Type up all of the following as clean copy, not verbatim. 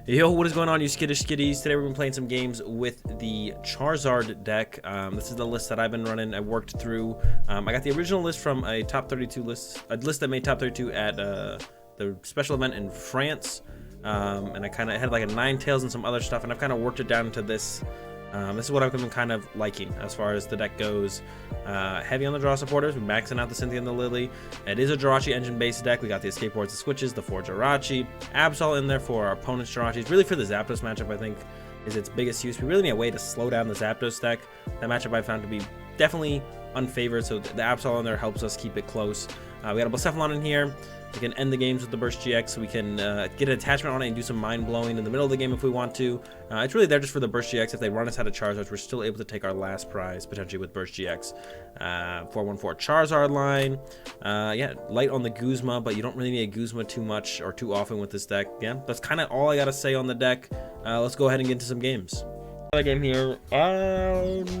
Yo, what is going on, you skittish skitties? Today we're going to be playing some games with the Charizard deck. This is the list that I've been running. I worked through. I got the original list from a top 32 list, a list that made top 32 at the special event in France. And I kind of had like a Ninetales and some other stuff, and I've kind of worked it down into this. This is what I've been kind of liking as far as the deck goes. Heavy on the draw supporters, we're maxing out the Cynthia and the Lily. It is a Jirachi engine based deck. We got the escape boards, the switches, the 4 Jirachi. Absol in there for our opponent's Jirachis. Really for the Zapdos matchup, I think, is its biggest use. We really need a way to slow down the Zapdos deck. That matchup I found to be definitely unfavored, so the Absol in there helps us keep it close. We got a Blacephalon in here. We can end the games with the Burst GX, so we can get an attachment on it and do some mind blowing in the middle of the game if we want to. It's really there just for the Burst GX. If they run us out of Charizards, we're still able to take our last prize potentially with Burst GX. 414 Charizard line. Yeah, light on the Guzma, but you don't really need a Guzma too much or too often with this deck. Yeah, that's kind of all I gotta say on the deck. Let's go ahead and get into some games. Another game here,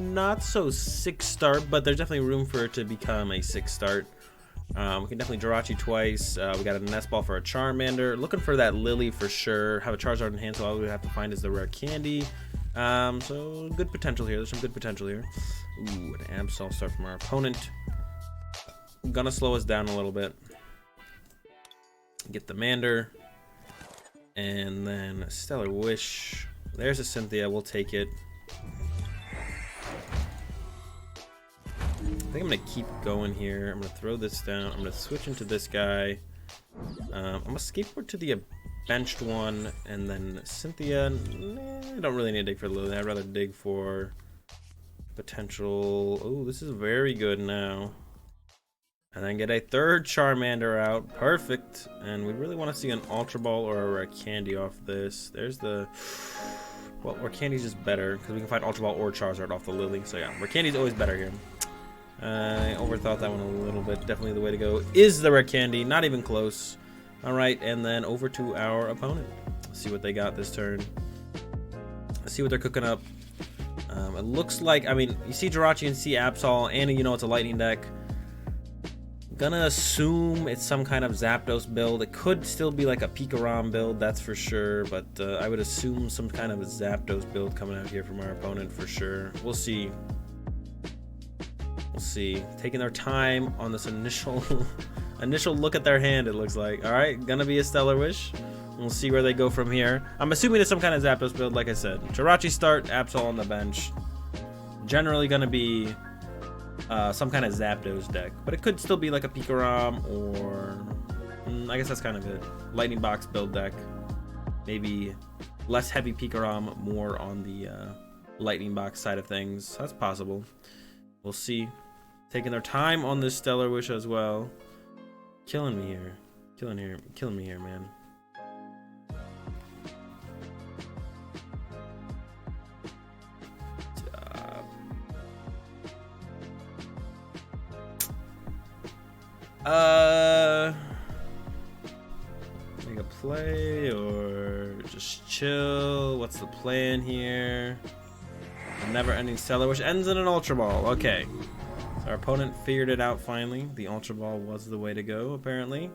not so 6 start, but there's definitely room for it to become a 6 start. We can definitely Jirachi twice. We got a Nest Ball for a Charmander. Looking for that Lily for sure. Have a Charizard in hand, so all we have to find is the rare candy. So good potential here. There's some good potential here. Ooh, an Absol start from our opponent. Gonna slow us down a little bit. Get the Mander. And then a Stellar Wish. There's a Cynthia. We'll take it. I think I'm going to keep going here. I'm going to throw this down. I'm going to switch into this guy. I'm going to skateboard to the benched one. And then Cynthia. I don't really need to dig for Lily. I'd rather dig for potential. Oh, this is very good now. And then get a third Charmander out. Perfect. And we really want to see an Ultra Ball or a rare candy off this. There's the... Well, rare candy's just better because we can find Ultra Ball or Charizard off the Lily. So yeah, rare candy's always better here. I overthought that one a little bit. Definitely the way to go is the rare candy. Not even close. All right, and then over to our opponent. Let's see what they got this turn. Let's see what they're cooking up. It looks like, I mean, you see Jirachi and see Absol, and you know it's a lightning deck. Gonna assume it's some kind of Zapdos build. It could still be like a Pikarom build, that's for sure. But I would assume some kind of a Zapdos build coming out here from our opponent for sure. We'll see. We'll see. Taking their time on this initial look at their hand, it looks like. All right, gonna be a Stellar Wish. We'll see where they go from here. I'm assuming it's some kind of Zapdos build, like I said. Jirachi start, Absol on the bench. Generally gonna be some kind of Zapdos deck, but it could still be like a Pikarom or I guess that's kind of it. Lightning Box build deck. Maybe less heavy Pikarom, more on the Lightning Box side of things. That's possible. We'll see. Taking their time on this Stellar Wish as well. Killing me here. Killing me here, man. Make a play or just chill? What's the plan here? Never-ending Stellar Wish ends in an Ultra Ball. Okay, so our opponent figured it out finally. The Ultra Ball was the way to go, apparently.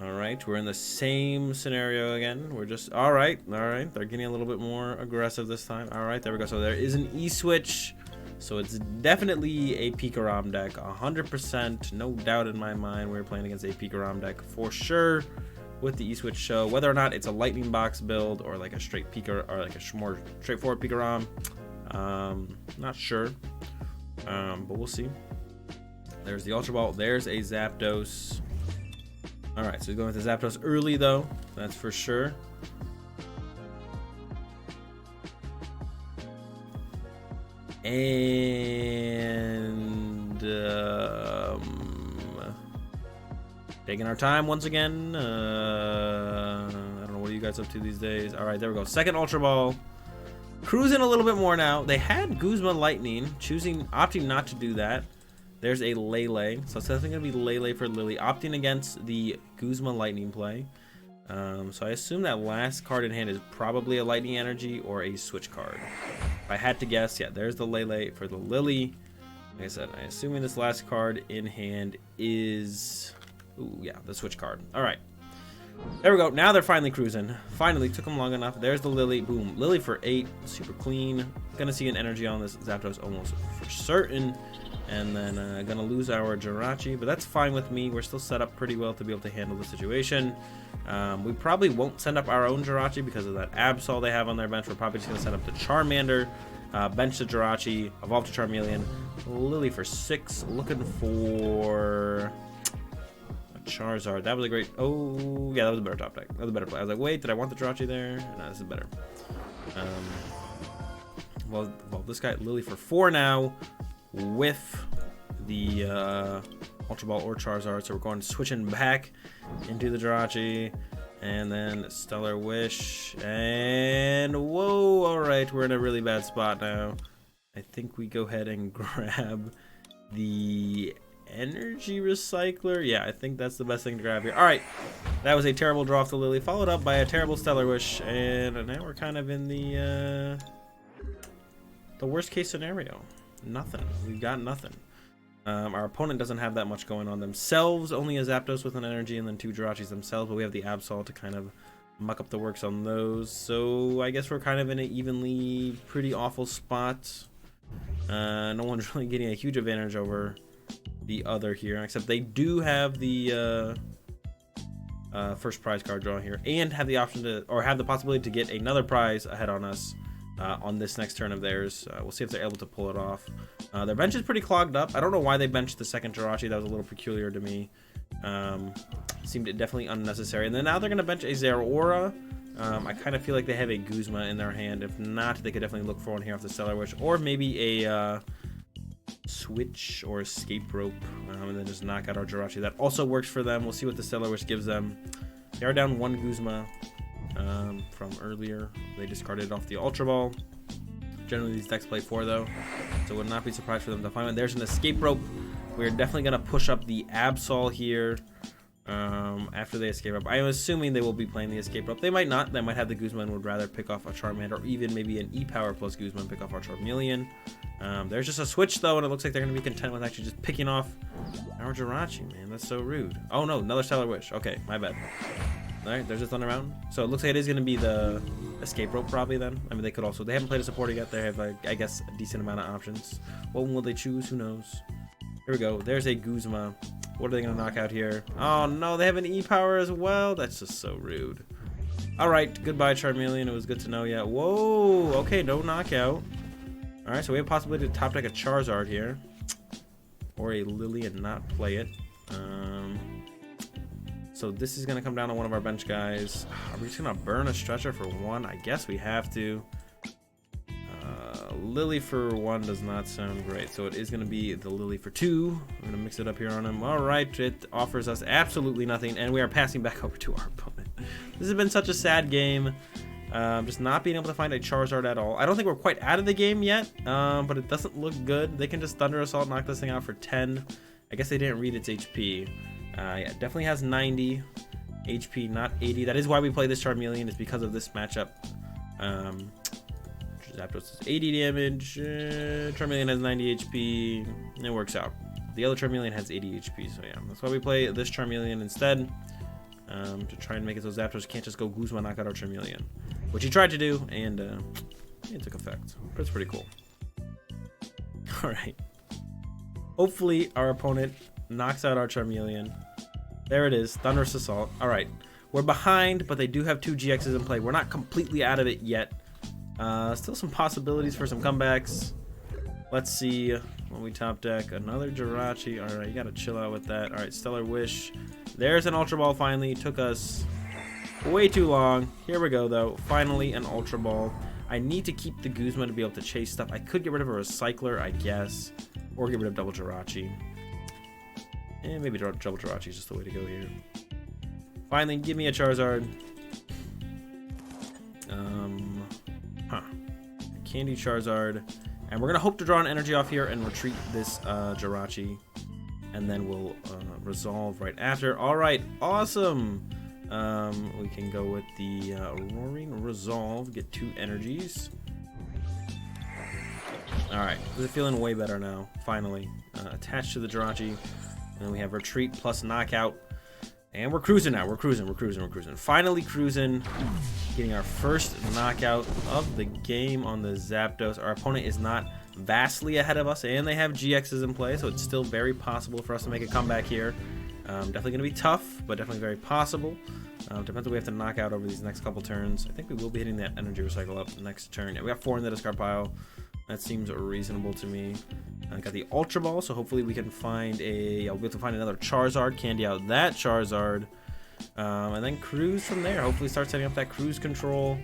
All right, we're in the same scenario again. We're just all right. They're getting a little bit more aggressive this time. All right, there we go. So there is an E-switch. So it's definitely a Pikarom deck, 100%, no doubt in my mind. We're playing against a Pikarom deck for sure with the E-switch show. Whether or not it's a Lightning Box build or like a straight Pika or like a more straightforward Pikarom, not sure, but we'll see. There's the Ultra Ball. There's a Zapdos. All right, so we're going with the Zapdos early though. That's for sure. And taking our time once again. I don't know, what are you guys up to these days? All right, there we go. Second Ultra Ball. Cruising a little bit more now. They had Guzma Lightning, opting not to do that. There's a Lele, so it's definitely gonna be Lele for Lily, opting against the Guzma Lightning play. So I assume that last card in hand is probably a Lightning Energy or a Switch card. If I had to guess, yeah, there's the Lele for the Lily. Like I said, I'm assuming this last card in hand is... Ooh, yeah, the Switch card. All right. There we go. Now they're finally cruising. Finally, took them long enough. There's the Lily. Boom. Lily for 8. Super clean. Gonna see an energy on this Zapdos almost for certain. And then gonna lose our Jirachi, but that's fine with me. We're still set up pretty well to be able to handle the situation. We probably won't send up our own Jirachi because of that Absol they have on their bench. We're probably just gonna send up the Charmander, bench the Jirachi, evolve to Charmeleon, Lily for 6. Looking for a Charizard. That was a great. Oh yeah, that was a better top deck. That was a better play. I was like, wait, did I want the Jirachi there? No, this is better. Well, this guy Lily for 4 now. With the Ultra Ball or Charizard, so we're going switching back into the Jirachi, and then Stellar Wish, and whoa! All right, we're in a really bad spot now. I think we go ahead and grab the Energy Recycler. Yeah, I think that's the best thing to grab here. All right, that was a terrible draw off the Lily, followed up by a terrible Stellar Wish, and now we're kind of in the worst case scenario. Nothing. We've got nothing. Our opponent doesn't have that much going on themselves. Only a Zapdos with an energy and then 2 Jirachis themselves. But we have the Absol to kind of muck up the works on those. So I guess we're kind of in an evenly pretty awful spot. No one's really getting a huge advantage over the other here. Except they do have the first prize card draw here. And have the option to, or have the possibility to get another prize ahead on us. On this next turn of theirs. We'll see if they're able to pull it off. Their bench is pretty clogged up. I don't know why they benched the second Jirachi. That was a little peculiar to me. Seemed definitely unnecessary. And then now they're going to bench a Zeraora. I kind of feel like they have a Guzma in their hand. If not, they could definitely look for one here off the Stellar Wish. Or maybe a Switch or Escape Rope. And then just knock out our Jirachi. That also works for them. We'll see what the Stellar Wish gives them. They are down 1 Guzma. From earlier. They discarded off the Ultra Ball. Generally these decks play 4 though, so would not be surprised for them to find one. There's an Escape Rope. We're definitely going to push up the Absol here after they Escape Rope. I'm assuming they will be playing the Escape Rope. They might not. They might have the Guzma and would rather pick off a Charmander, or even maybe an E-Power plus Guzma and pick off our Charmeleon. There's just a switch though, and it looks like they're going to be content with actually just picking off our Jirachi, man. That's so rude. Oh no, another Stellar Wish. Okay, my bad. Alright, there's a Thunder Mountain. So it looks like it is going to be the Escape Rope probably then. I mean, they could also, they haven't played a supporter yet. They have, I guess, a decent amount of options. What one will they choose? Who knows? Here we go. There's a Guzma. What are they going to knock out here? Oh no, they have an E-Power as well. That's just so rude. Alright, goodbye Charmeleon. It was good to know you. Whoa, okay, no knockout. Alright, so we have a possibility to top deck a Charizard here. Or a Lily and not play it. So this is going to come down to one of our bench guys. Are we just going to burn a Stretcher for 1? I guess we have to. Lily for 1 does not sound great. So it is going to be the Lily for 2. I'm going to mix it up here on him. All right, it offers us absolutely nothing. And we are passing back over to our opponent. This has been such a sad game. Just not being able to find a Charizard at all. I don't think we're quite out of the game yet. But it doesn't look good. They can just Thunder Assault, knock this thing out for 10. I guess they didn't read its HP. Yeah, it definitely has 90 HP, not 80. That is why we play this Charmeleon, is because of this matchup. Zapdos is 80 damage. Charmeleon has 90 HP. It works out. The other Charmeleon has 80 HP, so yeah. That's why we play this Charmeleon instead. To try and make it so Zapdos can't just go Guzma knock out our Charmeleon. Which he tried to do, and it took effect. But it's pretty cool. Alright. Hopefully our opponent knocks out our Charmeleon. There it is, Thunderous Assault. Alright, we're behind, but they do have 2 GXs in play. We're not completely out of it yet. Still some possibilities for some comebacks. Let's see when we top deck another Jirachi. Alright, you gotta chill out with that. Alright, Stellar Wish. There's an Ultra Ball finally. Took us way too long. Here we go though. Finally an Ultra Ball. I need to keep the Guzma to be able to chase stuff. I could get rid of a Recycler, I guess. Or get rid of double Jirachi. And maybe double Jirachi is just the way to go here. Finally, give me a Charizard. Candy Charizard. And we're going to hope to draw an energy off here and retreat this Jirachi. And then we'll resolve right after. Alright, awesome! We can go with the Roaring Resolve. Get 2 energies. Alright, this is feeling way better now, finally. Attached to the Jirachi. And then we have Retreat plus Knockout. And we're cruising now. We're cruising. Finally cruising. Getting our first knockout of the game on the Zapdos. Our opponent is not vastly ahead of us, and they have GXs in play, so it's still very possible for us to make a comeback here. Definitely going to be tough, but definitely very possible. Depends on what we have to knock out over these next couple turns. I think we will be hitting that energy recycle up next turn. Yeah, we got 4 in the discard pile. That seems reasonable to me. I got the Ultra Ball, so hopefully we can find a... I'll be able to find another Charizard, candy out that Charizard, and then cruise from there. Hopefully start setting up that cruise control.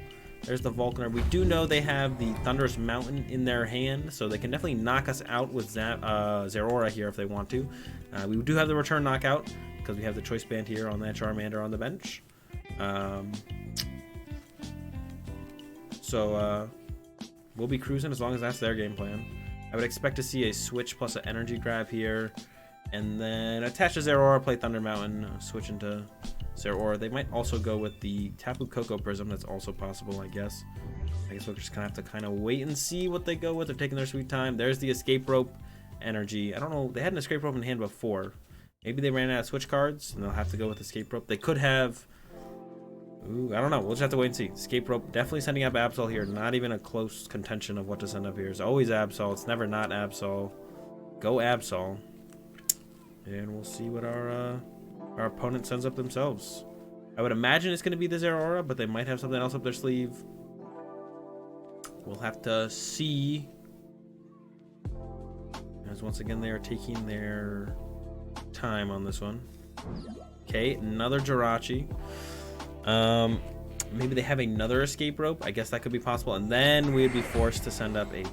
There's the Vulcanar. We do know they have the Thunderous Mountain in their hand, so they can definitely knock us out with Zeraora here if they want to. We do have the return knockout, because we have the Choice Band here on that Charmander on the bench. We'll be cruising as long as that's their game plan. I would expect to see a switch plus an energy grab here, and then attach to Zeraora, play Thunder Mountain, switch into Zeraora. They might also go with the Tapu Koko Prism. That's also possible, I guess. I guess we'll just kind of have to kind of wait and see what they go with. They're taking their sweet time. There's the Escape Rope energy. I don't know. They had an Escape Rope in hand before. Maybe they ran out of switch cards, and they'll have to go with Escape Rope. They could have... Ooh, I don't know. We'll just have to wait and see. Escape Rope, definitely sending up Absol here. Not even a close contention of what to send up here. It's always Absol. It's never not Absol. Go Absol. And we'll see what our opponent sends up themselves. I would imagine it's going to be the Zeraora, but they might have something else up their sleeve. We'll have to see. As once again, they are taking their time on this one. Okay, another Jirachi. Maybe they have another Escape Rope. I guess that could be possible. And then we'd be forced to send up a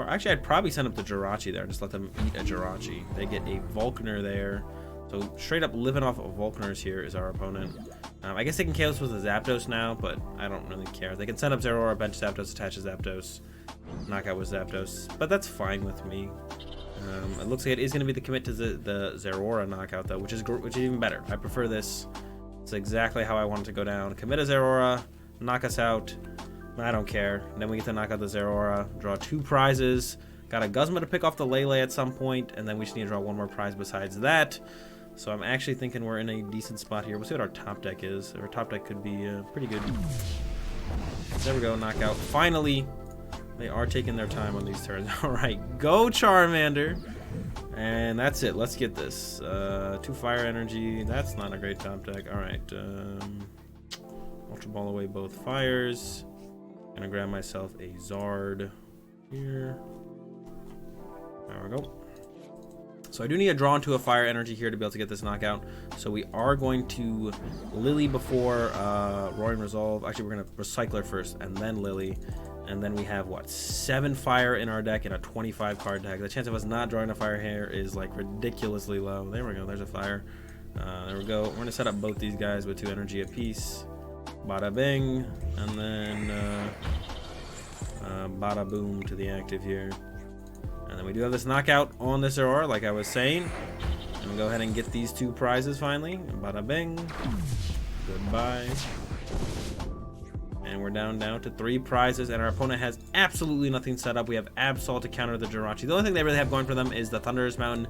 Actually, I'd probably send up the Jirachi there. Just let them eat a Jirachi. They get a Vulcanar there. So straight up living off of Vulcanars here is our opponent. I guess they can KO us with a Zapdos now, but I don't really care. They can send up Zeraora, bench Zapdos, attach to Zapdos, knock out with Zapdos. But that's fine with me. It looks like it is going to be the commit to the Zeraora knockout, though, which is even better. I prefer this. It's exactly how I want it to go down. Commit a Zeraora, knock us out. I don't care. And then we get to knock out the Zeraora, draw 2 prizes. Got a Guzma to pick off the Lele at some point, and then we just need to draw 1 more prize besides that. So I'm actually thinking we're in a decent spot here. We'll see what our top deck is. Our top deck could be pretty good. There we go, knockout. Finally, they are taking their time on these turns. All right, go Charmander. And that's it. Let's get this. 2 fire energy. That's not a great top deck. All right. Ultra Ball away both fires. Gonna grab myself a Zard here. There we go. So I do need to draw into a fire energy here to be able to get this knockout. So we are going to Lily before Roaring Resolve. Actually, we're going to Recycler first and then Lily. And then we have, what, 7 fire in our deck and a 25 card deck. The chance of us not drawing a fire here is like ridiculously low. There we go. There's a fire. There we go. We're going to set up both these guys with 2 energy apiece. Bada bing. And then bada boom to the active here. And then we do have this knockout on this Zeraora, like I was saying. I'm gonna go ahead and get these 2 prizes finally. Bada bing. Goodbye. And we're down to 3 prizes, and our opponent has absolutely nothing set up. We have Absol to counter the Jirachi. The only thing they really have going for them is the Thunderous Mountain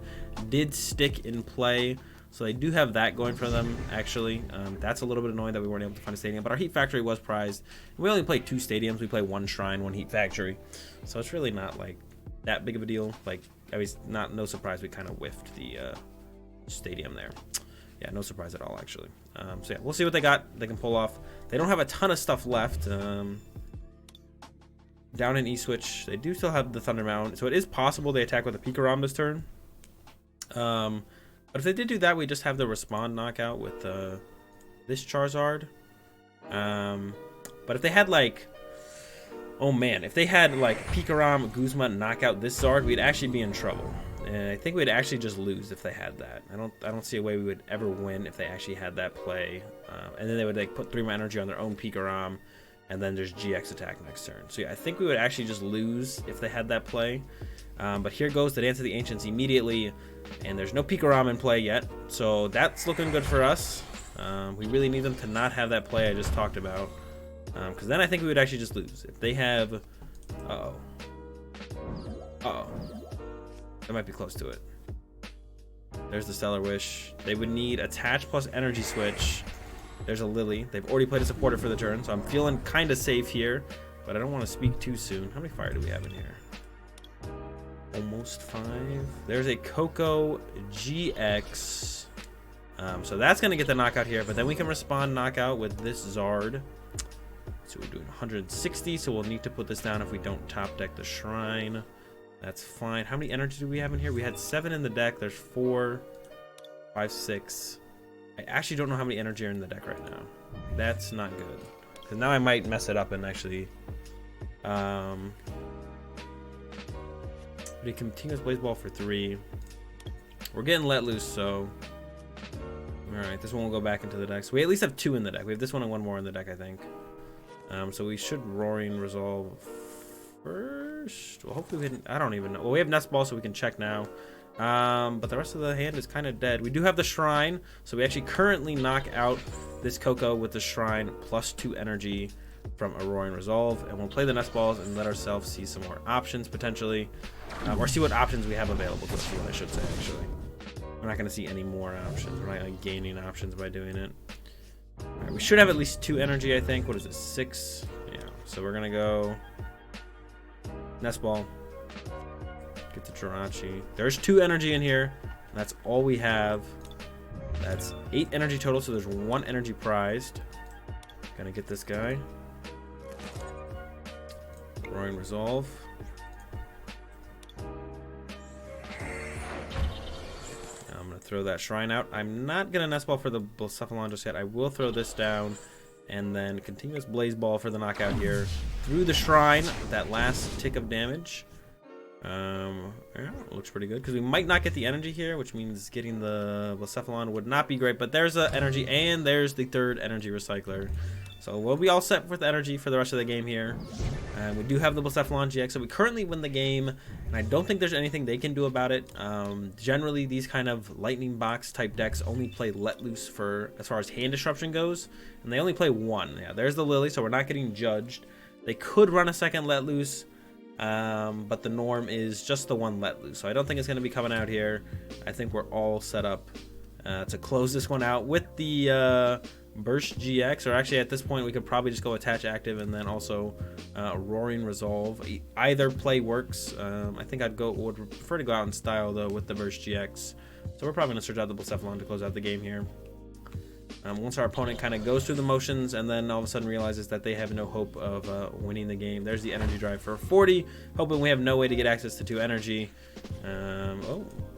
did stick in play. So they do have that going for them, actually. That's a little bit annoying that we weren't able to find a stadium, but our Heat Factory was prized. We only play 2 stadiums. We play 1 Shrine, 1 Heat Factory. So it's really not like that big of a deal. Like, I mean, no surprise we kind of whiffed the stadium there. Yeah, no surprise at all, actually. So yeah, we'll see what they got. They can pull off. They don't have a ton of stuff left. Down in E-Switch, they do still have the Thunder Mountain, so it is possible they attack with a Pikarom this turn. But if they did do that, we just have the Respond knockout with this Charizard. But if they had, like... Oh man, if they had like Pikarom, Guzma knock out this Zard, we'd actually be in trouble. And I think we'd actually just lose if they had that. I don't see a way we would ever win if they actually had that play. And then they would like put 3 more energy on their own Pikarom, and then there's GX attack next turn. So yeah, I think we would actually just lose if they had that play. But here goes the Dance of the Ancients immediately, and there's no Pikarom in play yet. So that's looking good for us. We really need them to not have that play I just talked about. Because then I think we would actually just lose. If they have... Uh-oh. That might be close to it. There's the Stellar Wish. They would need Attach plus Energy Switch. There's a Lily. They've already played a supporter for the turn, so I'm feeling kind of safe here, but I don't want to speak too soon. How many fire do we have in here? Almost 5. There's a Coco GX. So that's going to get the knockout here, but then we can respond knockout with this Zard. So we're doing 160, so we'll need to put this down if we don't top deck the Shrine. That's fine. How many energy do we have in here? We had 7 in the deck. There's 4, 5, 6. I actually don't know how many energy are in the deck right now. That's not good. Because now I might mess it up and actually... Pretty continuous Blaze Ball for 3. We're getting let loose, so... Alright, this one will go back into the deck. So we at least have 2 in the deck. We have this one and 1 more in the deck, I think. So we should Roaring Resolve first. Well, hopefully we can... I don't even know. Well, we have Nest Ball, so we can check now. But the rest of the hand is kind of dead. We do have the Shrine, so we actually currently knock out this Coco with the Shrine plus 2 energy from a Roaring Resolve, and we'll play the Nest Balls and let ourselves see some more options potentially, or see what options we have available to us, what I should say. Actually, we're not going to see any more options. We're not like gaining options by doing it. All right, we should have at least 2 energy, I think. What is it, 6? Yeah, so we're going to go Nest Ball, get the Jirachi. There's 2 energy in here. That's all we have. That's 8 energy total, so there's 1 energy prized. Gonna get this guy. Roaring Resolve. I'm gonna throw that Shrine out. I'm not gonna Nest Ball for the Blacephalon just yet. I will throw this down, and then continuous Blaze Ball for the knockout here through the Shrine. That last tick of damage. Yeah, looks pretty good because we might not get the energy here, which means getting the Blacephalon would not be great. But there's the energy, and there's the 3rd energy recycler. So we'll be all set with energy for the rest of the game here. And we do have the Blacephalon GX, so we currently win the game, and I don't think there's anything they can do about it. Generally, these kind of Lightning Box type decks only play Let Loose for as far as hand disruption goes, and they only play 1. Yeah, there's the Lily, so we're not getting judged. They could run a second Let Loose, but the norm is just the 1 Let Loose, so I don't think it's going to be coming out here. I think we're all set up to close this one out with the Burst GX, or actually at this point we could probably just go Attach Active and then also Roaring Resolve. Either play works. I think would prefer to go out in style though with the Burst GX, so we're probably going to search out the Blacephalon to close out the game here. Once our opponent kind of goes through the motions and then all of a sudden realizes that they have no hope of winning the game. There's the energy drive for 40, hoping we have no way to get access to 2 energy.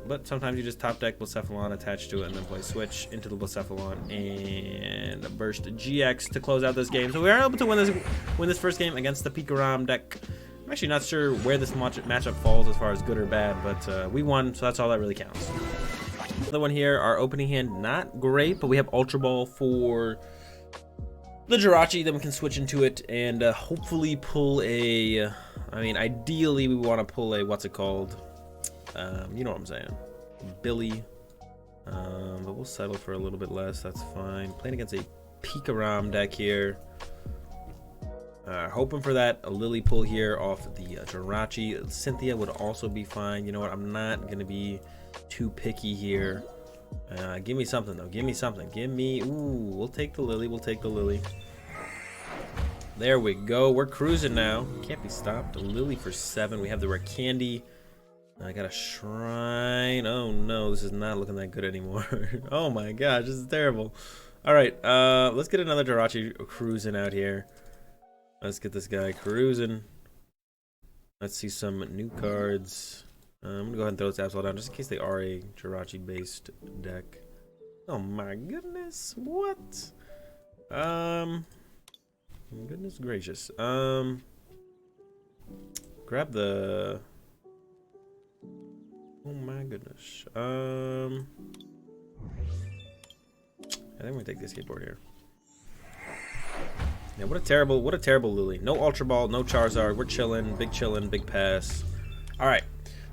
But sometimes you just top deck Blacephalon, attach to it, and then play Switch into the Blacephalon and Burst GX to close out this game. So we are able to win this first game against the Pikarom deck. I'm actually not sure where this matchup falls as far as good or bad, but we won, so that's all that really counts. Another one here, our opening hand, not great, but we have Ultra Ball for the Jirachi, then we can switch into it and hopefully pull a, I mean, ideally we want to pull a, what's it called? You know what I'm saying, Billy, but we'll settle for a little bit less, that's fine. Playing against a Pikarom deck here. Hoping for that, a Lily pull here off the Jirachi. Cynthia would also be fine. You know what, I'm not going to be too picky here. Give me something though, give me something. Give me, ooh, we'll take the Lily, we'll take the Lily. There we go, we're cruising now. Can't be stopped. A Lily for 7. We have the rare candy. I got a Shrine. Oh no, this is not looking that good anymore. Oh my gosh, this is terrible. Alright, let's get another Jirachi cruising out here. Let's get this guy cruising. Let's see some new cards. I'm gonna go ahead and throw this Absol down just in case they are a Jirachi based deck. Oh my goodness, what? Goodness gracious. Grab the, oh my goodness. I think we're gonna take this skateboard here. Yeah, what a terrible Lily. No Ultra Ball, no Charizard. We're chilling, big pass. All right,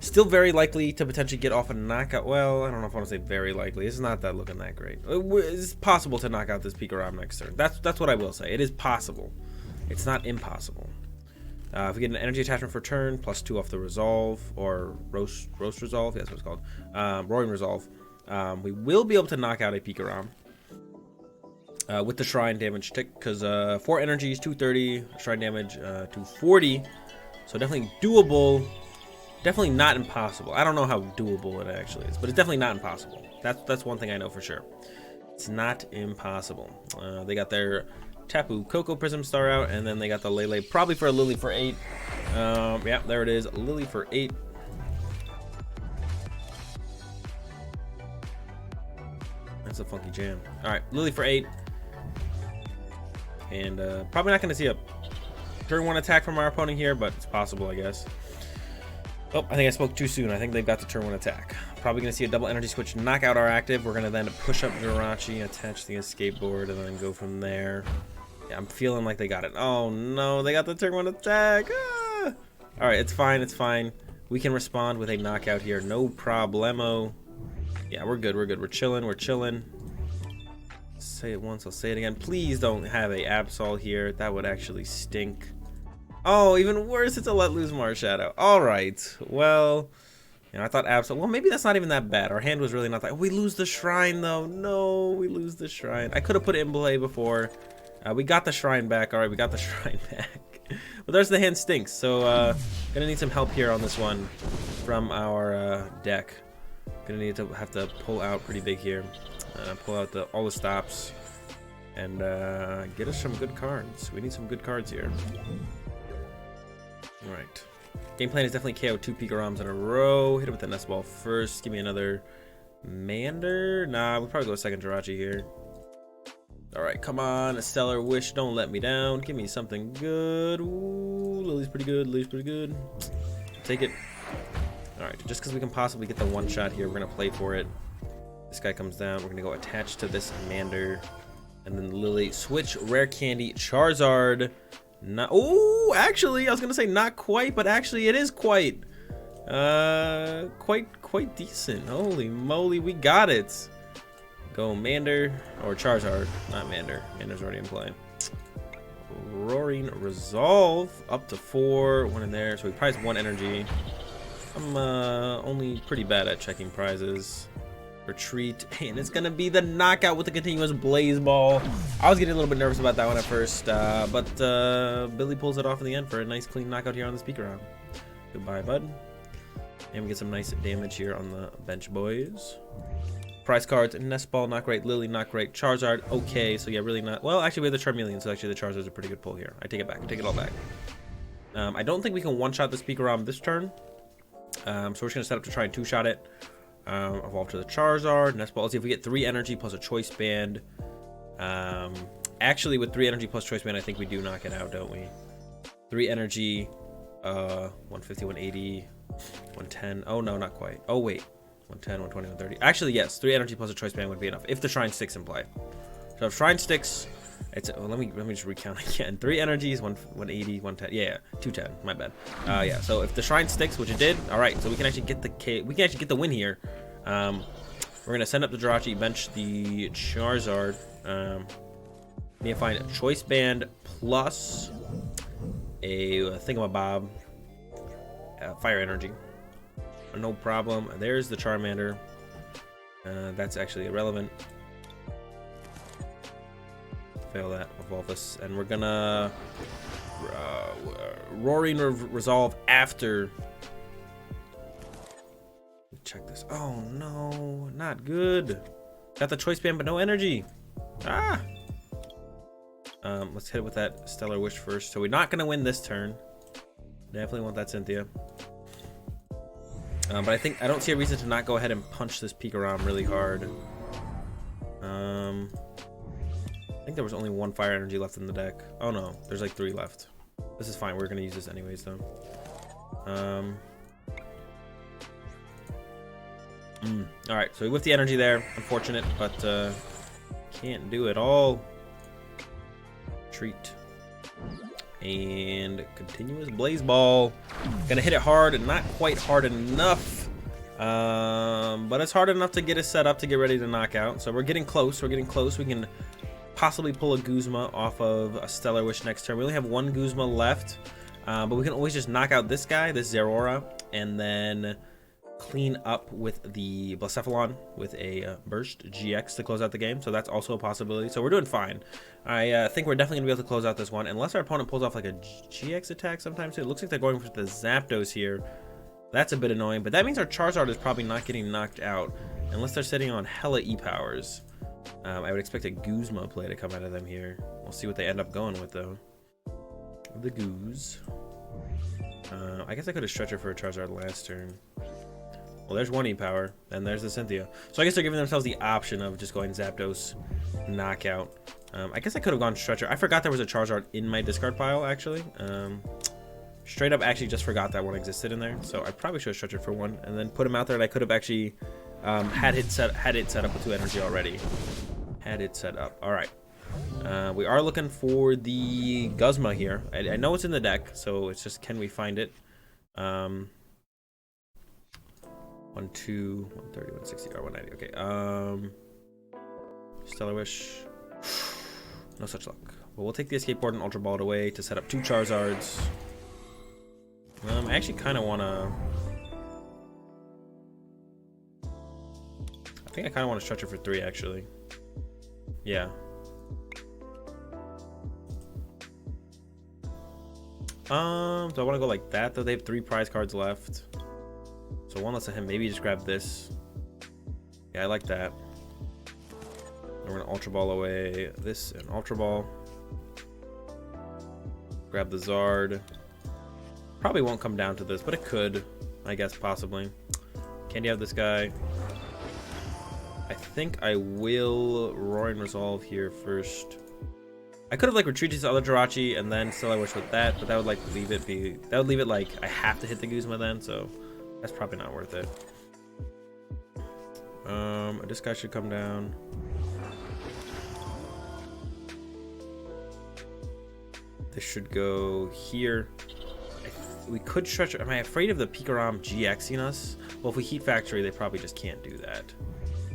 still very likely to potentially get off a knockout. Well, I don't know if I want to say very likely. It's not that looking that great. It's possible to knock out this Pikarom next turn. That's what I will say. It is possible. It's not impossible. If we get an energy attachment for turn, +2 off the Resolve, or Roast Resolve, yeah, that's what it's called. Roaring Resolve. we will be able to knock out a Pikarom with the Shrine damage tick, because 4 energies, 230, Shrine damage 240, so definitely doable. Definitely not impossible. I don't know how doable it actually is, but it's definitely not impossible. That's one thing I know for sure. It's not impossible. They got their Tapu Koko Prism Star out, and then they got the Lele, probably for a Lily for 8. Yeah, there it is, Lily for 8. That's a funky jam. All right, Lily for 8. And probably not going to see a turn 1 attack from our opponent here, but it's possible, I guess. Oh, I think I spoke too soon. I think they've got the turn 1 attack. Probably going to see a double energy switch, knock out our active. We're going to then push up Jirachi, attach the escape board, and then go from there. Yeah, I'm feeling like they got it. Oh no, they got the turn 1 attack. Ah! All right, it's fine, it's fine. We can respond with a knockout here, no problemo. Yeah, we're good, we're good. We're chilling, we're chilling. Say it once, I'll say it again. Please don't have a Absol here. That would actually stink. Oh, even worse, it's a Let Loose Marshadow. All right, well, you know, I thought Absol. Well, maybe that's not even that bad. Our hand was really not that. We lose the Shrine though. No, we lose the Shrine. I could have put it in play before. We got the Shrine back. All right, we got the Shrine back. But there's the hand stinks. So gonna need some help here on this one from our deck. Gonna need to have to pull out pretty big here. Pull out all the stops and get us some good cards. We need some good cards here. All right. Game plan is definitely KO 2 Pikaroms in a row. Hit it with the Nest Ball first. Give me another Mander. Nah, we'll probably go a second Jirachi here. All right, come on, a Stellar Wish, don't let me down. Give me something good. Ooh, Lily's pretty good, Lily's pretty good. Take it. All right, just because we can possibly get the one shot here, we're gonna play for it. This guy comes down, we're gonna go attach to this Mander. And then Lily, switch, Rare Candy, Charizard. Not, ooh, actually, I was gonna say not quite, but actually it is quite. Quite decent. Holy moly, we got it. Go Mander, or Charizard, not Mander. Mander's already in play. Roaring Resolve, up to 4, 1 in there. So we prize 1 energy. I'm only pretty bad at checking prizes. Retreat, and it's gonna be the knockout with the continuous Blaze Ball. I was getting a little bit nervous about that one at first, but Billy pulls it off in the end for a nice clean knockout here on the speaker round. Goodbye, bud. And we get some nice damage here on the bench boys. Prize cards, Nest Ball, not great. Lily, not great. Charizard, okay. So yeah, really not. Well, actually, we have the Charmeleon, so actually the Charizard's a pretty good pull here. I take it back. I take it all back. I don't think we can one-shot the Pikarom this turn. So we're just gonna set up to try and two-shot it. Evolve to the Charizard. Nest Ball. Let's see if we get 3 energy plus a Choice Band. Actually, with 3 energy plus Choice Band, I think we do knock it out, don't we? 3 energy, 150, 180, 110. Oh no, not quite. Oh wait. 110, 120, 130. Actually, yes, 3 energy plus a Choice Band would be enough if the Shrine sticks in play. So if Shrine sticks, it's let me just recount again. 3 energies, 180, 110. Yeah, 210. My bad. Yeah. So if the Shrine sticks, which it did, all right. So we can actually get the win here. We're gonna send up the Jirachi, bench the Charizard. Need to find a Choice Band plus a thingamabob, Fire Energy. No problem. There's the Charmander. That's actually irrelevant. Fail that. Evolve us. And we're gonna Roaring Resolve after. Check this. Oh no, not good. Got the Choice Band but no energy. Ah. Let's hit it with that Stellar Wish first. So we're not gonna win this turn. Definitely want that Cynthia. But I don't see a reason to not go ahead and punch this Pikarom really hard. I think there was only 1 Fire Energy left in the deck. Oh no, there's like 3 left. This is fine. We're gonna use this anyways, though. All right, so we whiffed the energy there. Unfortunate, but can't do it all. Treat. And continuous Blaze Ball. Gonna hit it hard and not quite hard enough. But it's hard enough to get us set up to get ready to knock out. So we're getting close. We're getting close. We can possibly pull a Guzma off of a Stellar Wish next turn. We only have 1 Guzma left. But we can always just knock out this guy, this Zeraora, and then clean up with the Blacephalon with a Burst GX to close out the game, so that's also a possibility. So we're doing fine. I think we're definitely gonna be able to close out this one, unless our opponent pulls off like a GX attack sometime soon. It looks like they're going for the Zapdos here. That's a bit annoying, but that means our Charizard is probably not getting knocked out unless they're sitting on hella E-powers. I would expect a Guzma play to come out of them here. We'll see what they end up going with though. The Goose. I guess I could have stretched her for a Charizard last turn. Well, there's one E-power, and there's the Cynthia. So I guess they're giving themselves the option of just going Zapdos knockout. I guess I could have gone Stretcher. I forgot there was a Charizard in my discard pile, actually. Straight up, actually just forgot that one existed in there. So I probably should have Stretcher for one, and then put him out there, and I could have actually had it set up with 2 energy already. Had it set up. All right. We are looking for the Guzma here. I know it's in the deck, so it's just, can we find it? 120, 130, 160, or 190. Okay. Stellar Wish. No such luck. Well, we'll take the Escape Board and Ultra Ball it away to set up 2 Charizards. I actually kind of want to... I think I kind of want to stretch it for 3, actually. Yeah. Do I want to go like that, though? They have 3 prize cards left. So one less of him. Maybe just grab this. Yeah, I like that. And we're gonna Ultra Ball away this and Ultra Ball. Grab the Zard. Probably won't come down to this, but it could, I guess, possibly. Candy out this guy. I think I will Roaring Resolve here first. I could have like retreated to other Jirachi and then Stellar Wish with that, but that would like leave it like I have to hit the Guzma then, so that's probably not worth it. This guy should come down. This should go here. We could stretch. Am I afraid of the Pikarom GXing us? Well, if we Heat Factory, they probably just can't do that.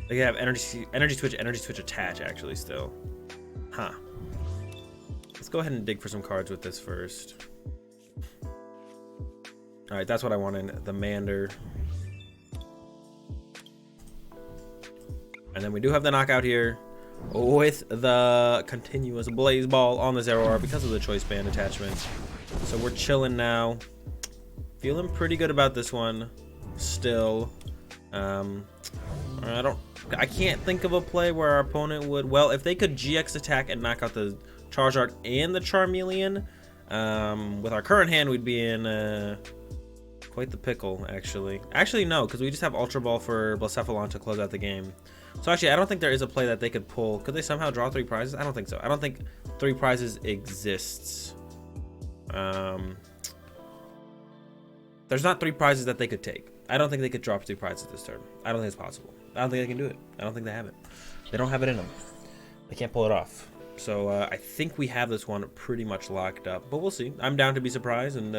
They have energy switch attach actually still. Huh. Let's go ahead and dig for some cards with this first. All right, that's what I wanted. The Mander. And then we do have the knockout here with the continuous Blaze Ball on the Zeraora because of the Choice Band attachment. So we're chilling now. Feeling pretty good about this one still. I can't think of a play where our opponent would, well, if they could GX attack and knock out the Charizard and the Charmeleon, with our current hand we'd be in quite the pickle, actually. Actually, no, because we just have Ultra Ball for Blacephalon to close out the game. So actually, I don't think there is a play that they could pull. Could they somehow draw 3 prizes? I don't think so. I don't think 3 prizes exists. There's not 3 prizes that they could take. I don't think they could drop 3 prizes this turn. I don't think it's possible. I don't think they can do it. I don't think they have it. They don't have it in them. They can't pull it off. So I think we have this one pretty much locked up. But we'll see. I'm down to be surprised, and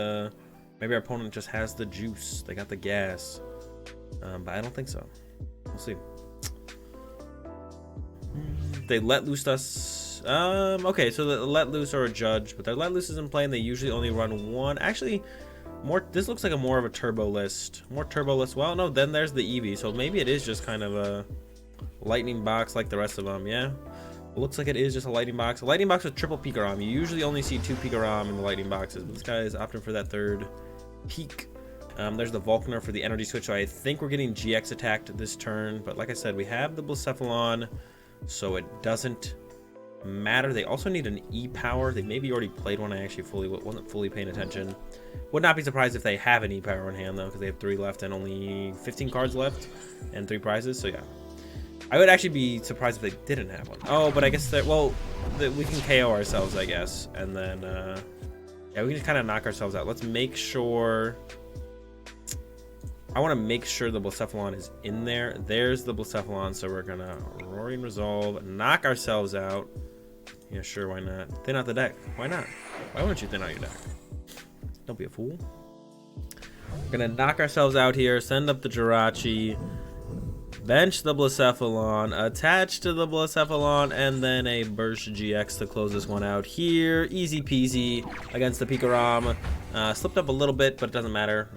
maybe our opponent just has the juice. They got the gas. But I don't think so. We'll see. They let loose us. Okay, so the let loose are a judge, but their let loose isn't playing. They usually only run 1. Actually, this looks like a more of a turbo list. More turbo list. Well, no, then there's the Eevee, so maybe it is just kind of a lightning box like the rest of them. Yeah, it looks like it is just a lightning box. A lightning box with triple Pikarom. You usually only see 2 Pikarom in the lightning boxes, but this guy is opting for that 3rd Peak. There's the Volkner for the energy switch, so I think we're getting GX attacked this turn, but like I said, we have the Blacephalon, so it doesn't matter. They also need an E-Power. They maybe already played one. I actually wasn't fully paying attention. Would not be surprised if they have an E-Power in hand, though, because they have 3 left and only 15 cards left and 3 prizes, so yeah. I would actually be surprised if they didn't have one. Oh, but I guess that, well, we can KO ourselves, I guess, and then, yeah, we can just kind of knock ourselves out. Let's make sure... I want to make sure the Blacephalon is in there. There's the Blacephalon, so we're going to Roaring Resolve, knock ourselves out. Yeah, sure, why not? Thin out the deck. Why not? Why wouldn't you thin out your deck? Don't be a fool. We're going to knock ourselves out here, send up the Jirachi, bench the Blacephalon, attach to the Blacephalon, and then a Burst GX to close this one out here. Easy peasy against the Pikarom. Slipped up a little bit, but it doesn't matter.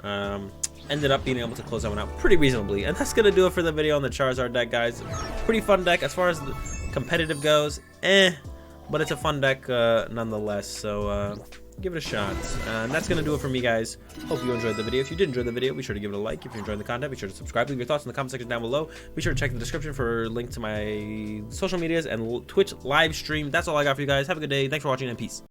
ended up being able to close that one out pretty reasonably. And that's gonna do it for the video on the Charizard deck, guys. Pretty fun deck as far as the competitive goes, but it's a fun deck nonetheless, so give it a shot. And that's gonna do it for me, guys. Hope you enjoyed the video. If you did enjoy the video, be sure to give it a like. If you're enjoying the content, be sure to subscribe. Leave your thoughts in the comment section down below. Be sure to check the description for a link to my social medias and Twitch live stream. That's all I got for you guys. Have a good day. Thanks for watching, and peace.